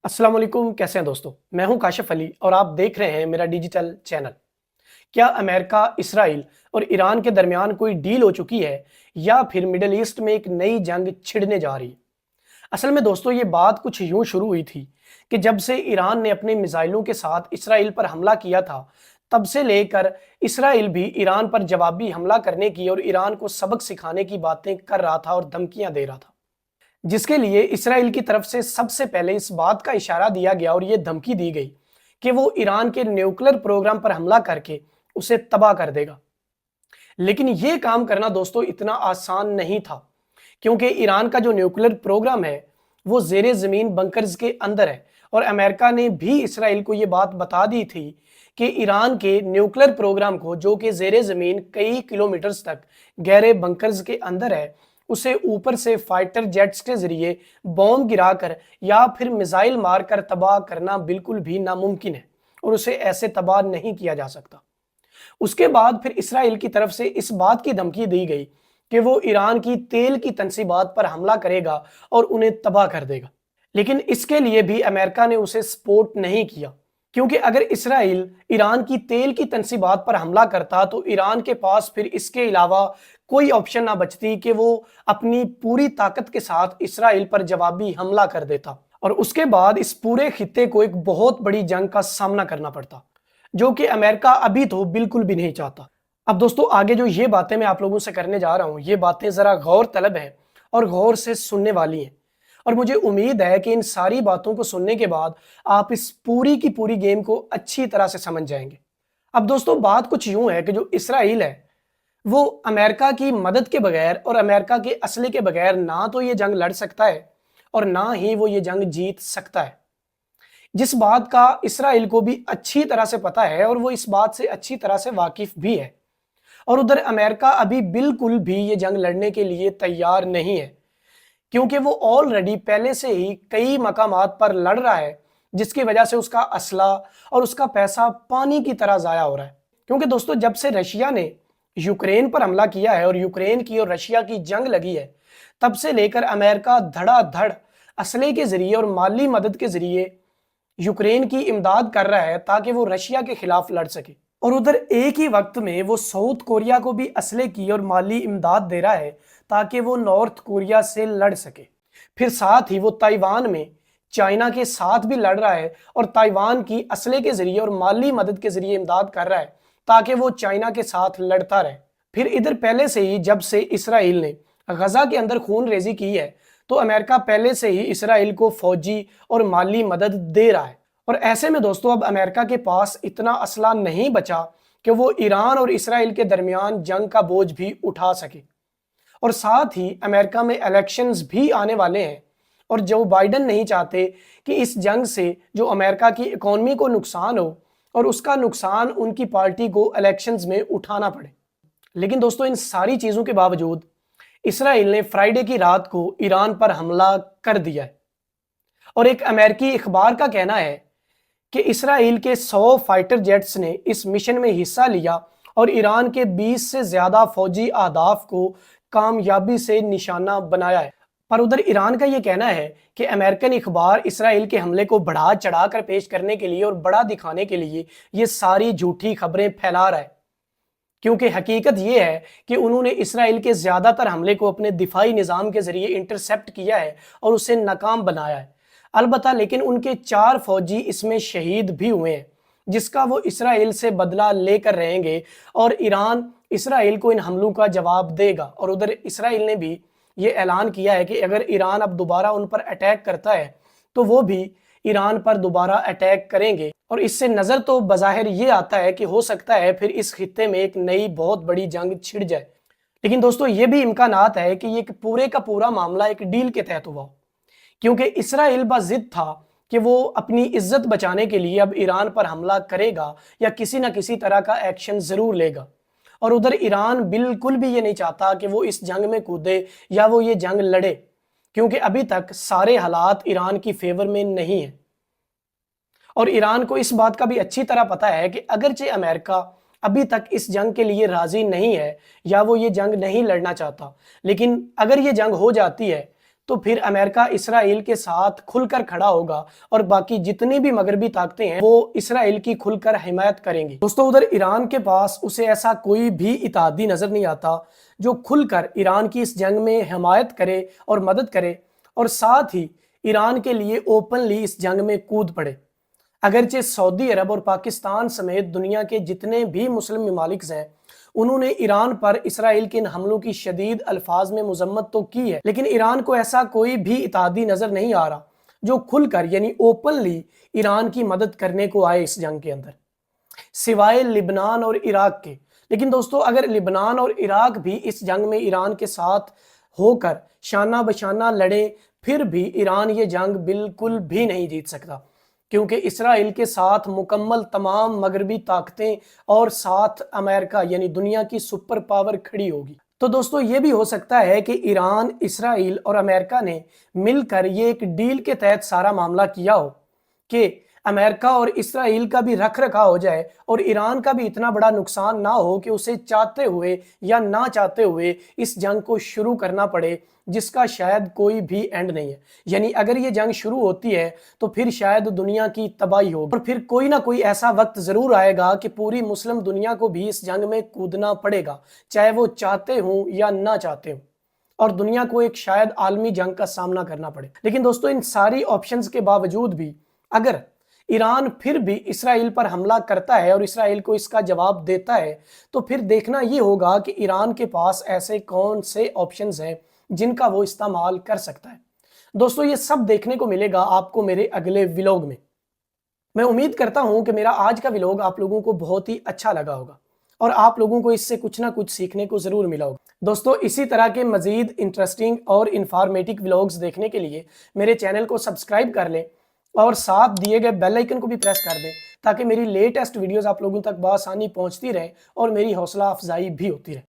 अस्सलाम वालेकुम, कैसे हैं दोस्तों। मैं हूं काशिफ अली और आप देख रहे हैं मेरा डिजिटल चैनल। क्या अमेरिका, इसराइल और ईरान के दरमियान कोई डील हो चुकी है या फिर मिडिल ईस्ट में एक नई जंग छिड़ने जा रही है। असल में दोस्तों ये बात कुछ यूं शुरू हुई थी कि जब से ईरान ने अपने मिसाइलों के साथ इसराइल पर हमला किया था, तब से लेकर इसराइल भी ईरान पर जवाबी हमला करने की और ईरान को सबक सिखाने की बातें कर रहा था और धमकियां दे रहा था, जिसके लिए इसराइल की तरफ से सबसे पहले इस बात का इशारा दिया गया और ये धमकी दी गई कि वो ईरान के न्यूक्लियर प्रोग्राम पर हमला करके उसे तबाह कर देगा। लेकिन ये काम करना दोस्तों इतना आसान नहीं था, क्योंकि ईरान का जो न्यूक्लियर प्रोग्राम है वो जेरे जमीन बंकर्स के अंदर है और अमेरिका ने भी इसराइल को ये बात बता दी थी कि ईरान के न्यूक्लियर प्रोग्राम को, जो कि जेरे जमीन कई किलोमीटर्स तक गहरे बंकर्स के अंदर है, उसे ऊपर से फाइटर जेट्स के जरिए बॉम्ब गिराकर या फिर मिसाइल मारकर तबाह करना बिल्कुल भी नामुमकिन है और उसे ऐसे तबाह नहीं किया जा सकता। उसके बाद फिर इसराइल की तरफ से इस बात की धमकी दी गई कि वो ईरान की तेल की तंसीबात पर हमला करेगा और उन्हें तबाह कर देगा। लेकिन इसके लिए भी अमेरिका ने उसे सपोर्ट नहीं किया, क्योंकि अगर इसराइल ईरान की तेल की तंसीबात पर हमला करता तो ईरान के पास फिर इसके अलावा कोई ऑप्शन ना बचती कि वो अपनी पूरी ताकत के साथ इसराइल पर जवाबी हमला कर देता और उसके बाद इस पूरे खित्ते को एक बहुत बड़ी जंग का सामना करना पड़ता, जो कि अमेरिका अभी तो बिल्कुल भी नहीं चाहता। अब दोस्तों आगे जो ये बातें मैं आप लोगों से करने जा रहा हूँ, ये बातें ज़रा गौर तलब हैं और गौर से सुनने वाली हैं, और मुझे उम्मीद है कि इन सारी बातों को सुनने के बाद आप इस पूरी की पूरी गेम को अच्छी तरह से समझ जाएंगे। अब दोस्तों बात कुछ यूं है कि जो इसराइल है वो अमेरिका की मदद के बगैर और अमेरिका के असले के बगैर ना तो ये जंग लड़ सकता है और ना ही वो ये जंग जीत सकता है, जिस बात का इसराइल को भी अच्छी तरह से पता है और वो इस बात से अच्छी तरह से वाकिफ भी है। और उधर अमेरिका अभी बिल्कुल भी ये जंग लड़ने के लिए तैयार नहीं है, क्योंकि वो ऑलरेडी पहले से ही कई मकामात पर लड़ रहा है, जिसकी वजह से उसका असला और उसका पैसा पानी की तरह जाया हो रहा है। क्योंकि दोस्तों जब से रशिया ने यूक्रेन पर हमला किया है और यूक्रेन की और रशिया की जंग लगी है, तब से लेकर अमेरिका धड़ाधड़ असले के जरिए और माली मदद के जरिए यूक्रेन की इमदाद कर रहा है ताकि वो रशिया के खिलाफ लड़ सके। और उधर एक ही वक्त में वो साउथ कोरिया को भी असले की और माली इमदाद दे रहा है ताकि वो नॉर्थ कोरिया से लड़ सके। फिर साथ ही वो ताइवान में चाइना के साथ भी लड़ रहा है और ताइवान की असले के जरिए और माली मदद के जरिए इमदाद कर रहा है ताकि वो चाइना के साथ लड़ता रहे। फिर इधर पहले से ही जब से इसराइल ने गजा के अंदर खून रेजी की है, तो अमेरिका पहले से ही इसराइल को फौजी और माली मदद दे रहा है। और ऐसे में दोस्तों अब अमेरिका के पास इतना असला नहीं बचा कि वो ईरान और इसराइल के दरमियान जंग का बोझ भी उठा सके। और साथ ही अमेरिका में इलेक्शंस भी आने वाले हैं और जो बाइडन नहीं चाहते कि इस जंग से जो अमेरिका की इकोनॉमी को नुकसान हो और उसका नुकसान उनकी पार्टी को इलेक्शंस में उठाना पड़े। लेकिन दोस्तों इन सारी चीज़ों के बावजूद इसराइल ने फ्राइडे की रात को ईरान पर हमला कर दिया है और एक अमेरिकी अखबार का कहना है कि इसराइल के 100 फाइटर जेट्स ने इस मिशन में हिस्सा लिया और ईरान के 20 से ज्यादा फौजी अहदाफ को कामयाबी से निशाना बनाया है। पर उधर ईरान का यह कहना है कि अमेरिकन अखबार इसराइल के हमले को बढ़ा चढ़ाकर पेश करने के लिए और बड़ा दिखाने के लिए ये सारी झूठी खबरें फैला रहा है, क्योंकि हकीकत यह है कि उन्होंने इसराइल के ज्यादातर हमले को अपने दिफाई निज़ाम के जरिए इंटरसेप्ट किया है और उसे नाकाम बनाया है। अलबत्ता लेकिन उनके 4 फौजी इसमें शहीद भी हुए हैं, जिसका वो इसराइल से बदला लेकर रहेंगे और ईरान इसराइल को इन हमलों का जवाब देगा। और उधर इसराइल ने भी ये ऐलान किया है कि अगर ईरान अब दोबारा उन पर अटैक करता है तो वो भी ईरान पर दोबारा अटैक करेंगे। और इससे नज़र तो बज़ाहिर ये आता है कि हो सकता है फिर इस खित्ते में एक नई बहुत बड़ी जंग छिड़ जाए। लेकिन दोस्तों ये भी इम्कानात है कि ये पूरे का पूरा मामला एक डील के तहत हुआ, क्योंकि इसराइल बाज़िद था कि वो अपनी इज्जत बचाने के लिए अब ईरान पर हमला करेगा या किसी न किसी तरह का एक्शन ज़रूर लेगा। और उधर ईरान बिल्कुल भी ये नहीं चाहता कि वो इस जंग में कूदे या वो ये जंग लड़े, क्योंकि अभी तक सारे हालात ईरान की फेवर में नहीं है। और ईरान को इस बात का भी अच्छी तरह पता है कि अगरचे अमेरिका अभी तक इस जंग के लिए राजी नहीं है या वो ये जंग नहीं लड़ना चाहता, लेकिन अगर ये जंग हो जाती है تو پھر امریکہ اسرائیل کے ساتھ کھل کر کھڑا ہوگا اور باقی جتنی بھی مغربی طاقتیں ہیں وہ اسرائیل کی کھل کر حمایت کریں گی۔ دوستو ادھر ایران کے پاس اسے ایسا کوئی بھی اتحادی نظر نہیں آتا جو کھل کر ایران کی اس جنگ میں حمایت کرے اور مدد کرے اور ساتھ ہی ایران کے لیے اوپنلی اس جنگ میں کود پڑے۔ اگرچہ سعودی عرب اور پاکستان سمیت دنیا کے جتنے بھی مسلم ممالک ہیں انہوں نے ایران پر اسرائیل کے ان حملوں کی شدید الفاظ میں مذمت تو کی ہے، لیکن ایران کو ایسا کوئی بھی اتحادی نظر نہیں آ رہا جو کھل کر یعنی اوپنلی ایران کی مدد کرنے کو آئے اس جنگ کے اندر، سوائے لبنان اور عراق کے۔ لیکن دوستو اگر لبنان اور عراق بھی اس جنگ میں ایران کے ساتھ ہو کر شانہ بشانہ لڑیں پھر بھی ایران یہ جنگ بالکل بھی نہیں جیت سکتا، کیونکہ اسرائیل کے ساتھ مکمل تمام مغربی طاقتیں اور ساتھ امریکہ یعنی دنیا کی سپر پاور کھڑی ہوگی۔ تو دوستو یہ بھی ہو سکتا ہے کہ ایران، اسرائیل اور امریکہ نے مل کر یہ ایک ڈیل کے تحت سارا معاملہ کیا ہو کہ امریکہ اور اسرائیل کا بھی رکھ رکھا ہو جائے اور ایران کا بھی اتنا بڑا نقصان نہ ہو کہ اسے چاہتے ہوئے یا نہ چاہتے ہوئے اس جنگ کو شروع کرنا پڑے، جس کا شاید کوئی بھی اینڈ نہیں ہے۔ یعنی اگر یہ جنگ شروع ہوتی ہے تو پھر شاید دنیا کی تباہی ہوگی اور پھر کوئی نہ کوئی ایسا وقت ضرور آئے گا کہ پوری مسلم دنیا کو بھی اس جنگ میں کودنا پڑے گا، چاہے وہ چاہتے ہوں یا نہ چاہتے ہوں، اور دنیا کو ایک شاید عالمی جنگ کا سامنا کرنا پڑے۔ لیکن دوستو ان ساری آپشنز کے باوجود بھی اگر ایران پھر بھی اسرائیل پر حملہ کرتا ہے اور اسرائیل کو اس کا جواب دیتا ہے تو پھر دیکھنا یہ ہوگا کہ ایران کے پاس ایسے کون سے آپشنز ہیں جن کا وہ استعمال کر سکتا ہے۔ دوستو یہ سب دیکھنے کو ملے گا آپ کو میرے اگلے ویلوگ میں۔ میں امید کرتا ہوں کہ میرا آج کا ویلوگ آپ لوگوں کو بہت ہی اچھا لگا ہوگا اور آپ لوگوں کو اس سے کچھ نہ کچھ سیکھنے کو ضرور ملا ہوگا۔ دوستو اسی طرح کے مزید انٹرسٹنگ اور انفارمیٹک ویلوگز دیکھنے کے لیے میرے چینل کو سبسکرائب کر لیں اور ساتھ دیے گئے بیل آئیکن کو بھی پریس کر دیں تاکہ میری لیٹسٹ ویڈیوز آپ لوگوں تک بآسانی پہنچتی رہیں اور میری حوصلہ افزائی بھی ہوتی رہے۔